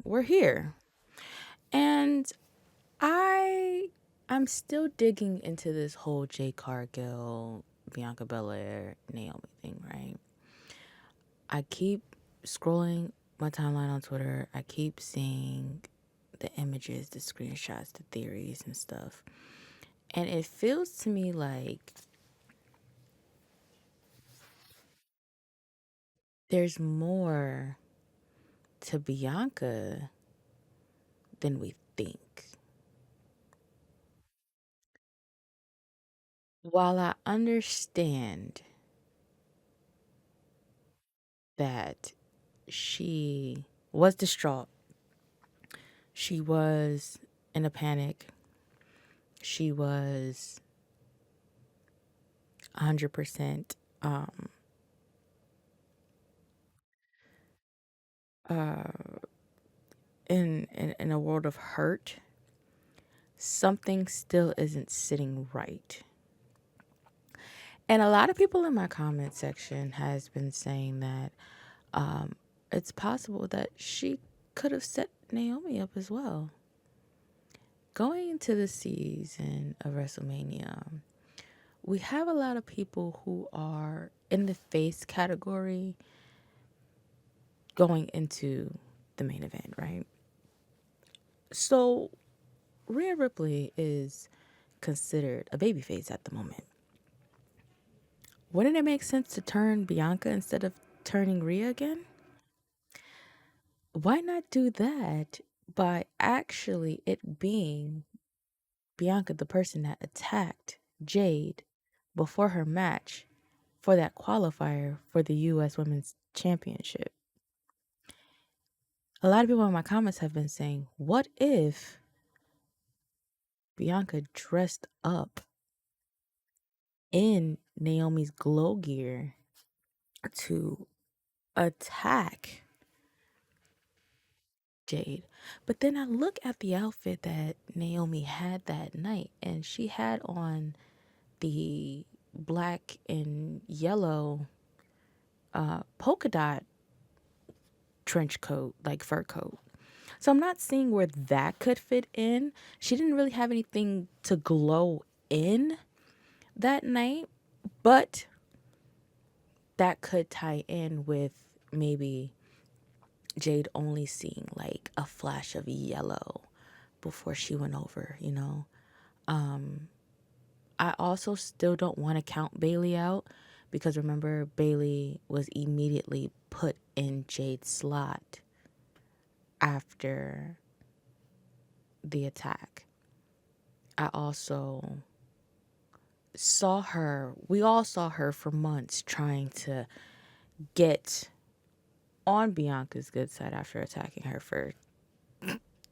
we're here. And I I'm still digging into this whole Jade Cargill, Bianca Belair, Naomi thing, right? I keep scrolling my timeline on Twitter. I keep seeing the images, the screenshots, the theories and stuff. And it feels to me like there's more to Bianca than we think. While I understand that she was distraught, she was in a panic, she was 100% in a world of hurt, something still isn't sitting right. And a lot of people in my comment section has been saying that it's possible that she could have set Naomi up as well. Going into the season of WrestleMania, we have a lot of people who are in the face category going into the main event, right? So Rhea Ripley is considered a babyface at the moment. Wouldn't it make sense to turn Bianca instead of turning Rhea again? Why not do that by actually it being Bianca, the person that attacked Jade before her match for that qualifier for the U.S. Women's Championship? A lot of people in my comments have been saying, what if Bianca dressed up in Naomi's glow gear to attack Jade? But then I look at the outfit that Naomi had that night, and she had on the black and yellow polka dot trench coat, like fur coat. So I'm not seeing where that could fit in. She didn't really have anything to glow in that night, but that could tie in with maybe Jade only seeing like a flash of yellow before she went over, you know? I also still don't want to count Bayley out because remember, Bayley was immediately put in Jade's slot after the attack. I also we all saw her for months trying to get on Bianca's good side after attacking her for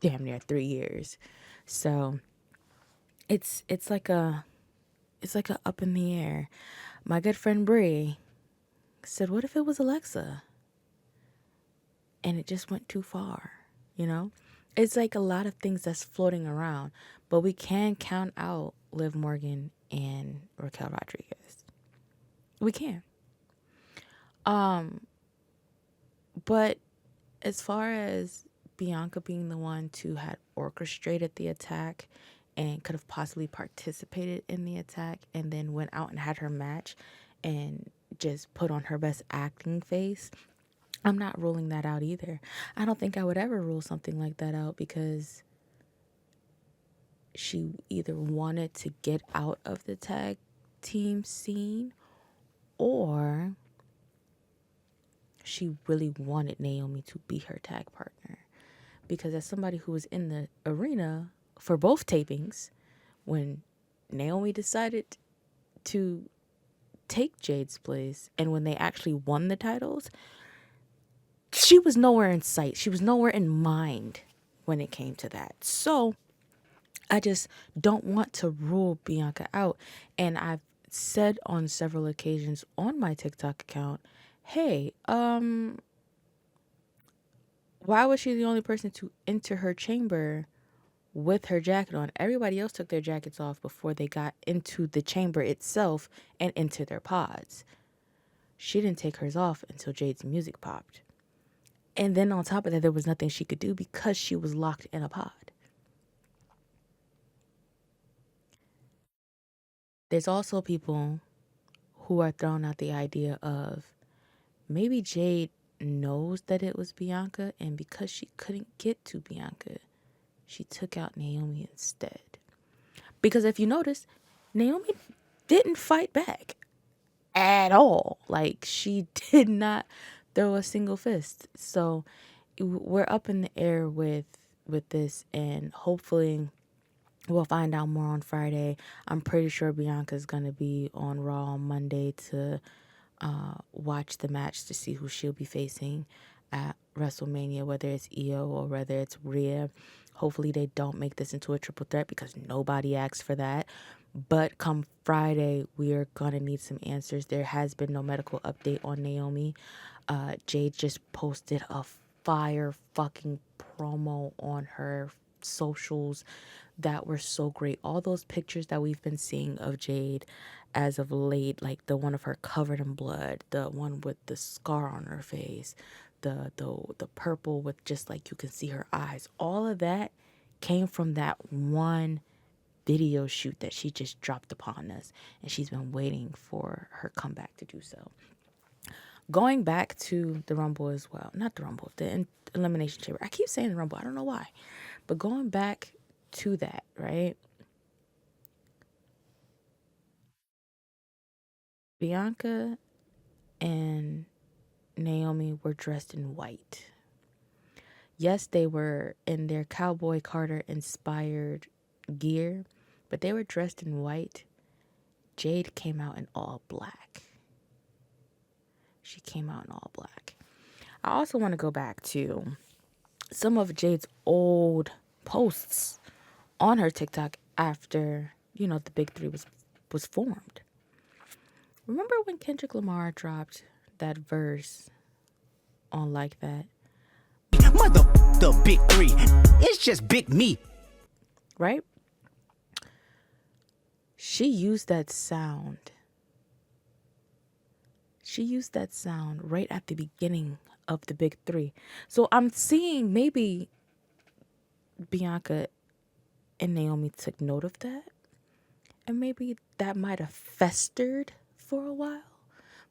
damn near 3 years. So it's like a up in the air. My good friend Bree said, "What if it was Alexa?" And it just went too far, you know? It's like a lot of things that's floating around, but we can count out Liv Morgan and Raquel Rodriguez. We can. But as far as Bianca being the one to had orchestrated the attack and could have possibly participated in the attack and then went out and had her match and just put on her best acting face, I'm not ruling that out either. I don't think I would ever rule something like that out because she either wanted to get out of the tag team scene or she really wanted Naomi to be her tag partner. Because as somebody who was in the arena for both tapings, when Naomi decided to take Jade's place and when they actually won the titles, she was nowhere in sight. She was nowhere in mind when it came to that. So I just don't want to rule Bianca out. And I've said on several occasions on my TikTok account, hey, why was she the only person to enter her chamber with her jacket on? Everybody else took their jackets off before they got into the chamber itself and into their pods. She didn't take hers off until Jade's music popped. And then on top of that, there was nothing she could do because she was locked in a pod. There's also people who are throwing out the idea of maybe Jade knows that it was Bianca, and because she couldn't get to Bianca, she took out Naomi instead. Because if you notice, Naomi didn't fight back at all. Like, she did not throw a single fist. So we're up in the air with this, and hopefully we'll find out more on Friday. I'm pretty sure Bianca's gonna be on Raw on Monday to watch the match to see who she'll be facing at WrestleMania, whether it's Io or whether it's Rhea. Hopefully they don't make this into a triple threat because nobody asked for that. But come Friday, we are going to need some answers. There has been no medical update on Naomi. Jade just posted a fire fucking promo on her socials that were so great. All those pictures that we've been seeing of Jade as of late, like the one of her covered in blood, the one with the scar on her face, the purple with just like you can see her eyes, all of that came from that one video shoot that she just dropped upon us, and she's been waiting for her comeback to do so. Going back to the Rumble as well, not the Rumble, the Elimination Chamber. I keep saying the Rumble, I don't know why, but going back to that, right? Bianca and Naomi were dressed in white. Yes, they were in their Cowboy Carter inspired gear, but they were dressed in white. Jade came out in all black. She came out in all black. I also want to go back to some of Jade's old posts on her TikTok after, the big three was formed. Remember when Kendrick Lamar dropped that verse on Like That? Mother the big three. It's just big me. Right? She used that sound. She used that sound right at the beginning of the big three. So I'm seeing maybe Bianca and Naomi took note of that. And maybe that might have festered for a while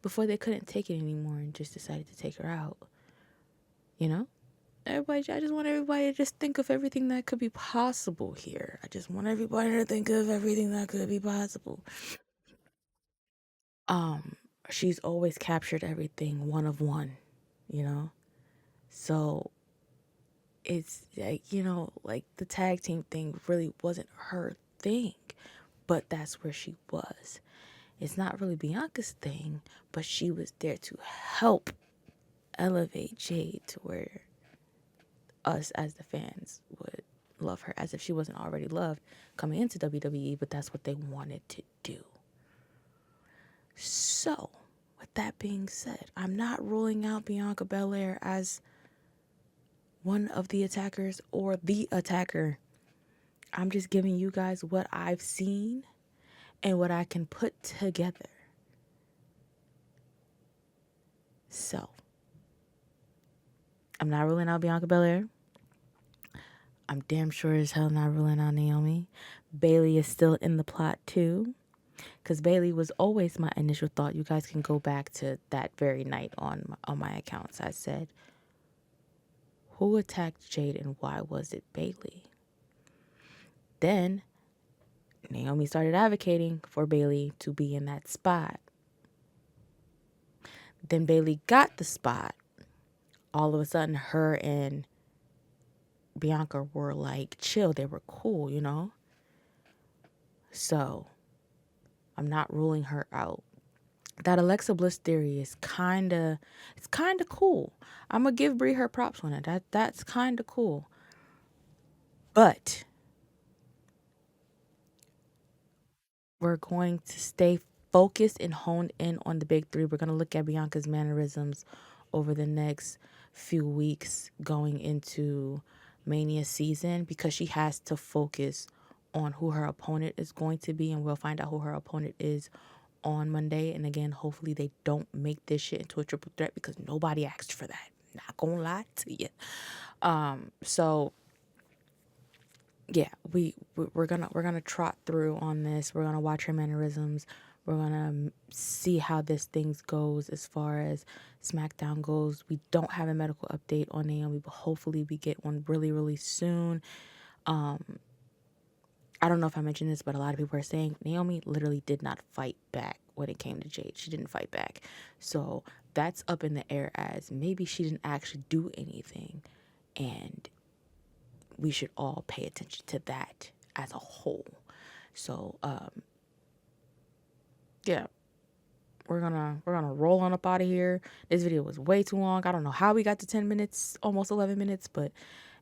before they couldn't take it anymore and just decided to take her out. I just want everybody to just think of everything that could be possible here. I just want everybody to think of everything that could be possible. She's always captured everything one of one, So it's like the tag team thing really wasn't her thing, but that's where she was. It's not really Bianca's thing, but she was there to help elevate Jade to where us as the fans would love her, as if she wasn't already loved coming into WWE, but that's what they wanted to do. So, with that being said, I'm not ruling out Bianca Belair as one of the attackers or the attacker. I'm just giving you guys what I've seen and what I can put together. So, I'm not ruling out Bianca Belair. I'm damn sure as hell not ruling out Naomi. Bayley is still in the plot too, because Bayley was always my initial thought. You guys can go back to that very night on my accounts. I said, who attacked Jade and why was it Bayley? Then Naomi started advocating for Bayley to be in that spot. Then Bayley got the spot. All of a sudden, her and Bianca were like chill. They were cool, So, I'm not ruling her out. That Alexa Bliss theory is kind of cool. I'm going to give Brie her props on it. That's kind of cool. But we're going to stay focused and honed in on the big three. We're going to look at Bianca's mannerisms over the next few weeks going into Mania season, because she has to focus on who her opponent is going to be, and we'll find out who her opponent is on Monday. And again, hopefully they don't make this shit into a triple threat because nobody asked for that. Not gonna lie to you. So yeah, we're gonna trot through on this. We're gonna watch her mannerisms. We're gonna see how this thing goes as far as SmackDown goes. We don't have a medical update on Naomi, but hopefully we get one really, really soon. I don't know if I mentioned this, but a lot of people are saying Naomi literally did not fight back when it came to Jade. She didn't fight back. So that's up in the air as maybe she didn't actually do anything. And we should all pay attention to that as a whole. So, yeah, we're gonna roll on up out of here. This video was way too long. I don't know how we got to 10 minutes, almost 11 minutes, but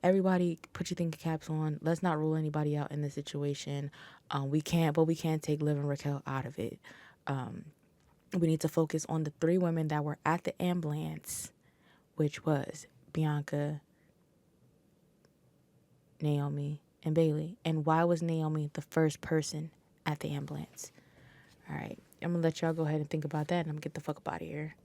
everybody put your thinking caps on. Let's not rule anybody out in this situation. We can't take Liv and Raquel out of it. We need to focus on the 3 women that were at the ambulance, which was Bianca, Naomi, and Bayley. And why was Naomi the first person at the ambulance? All right, I'm gonna let y'all go ahead and think about that, and I'm gonna get the fuck up out of here.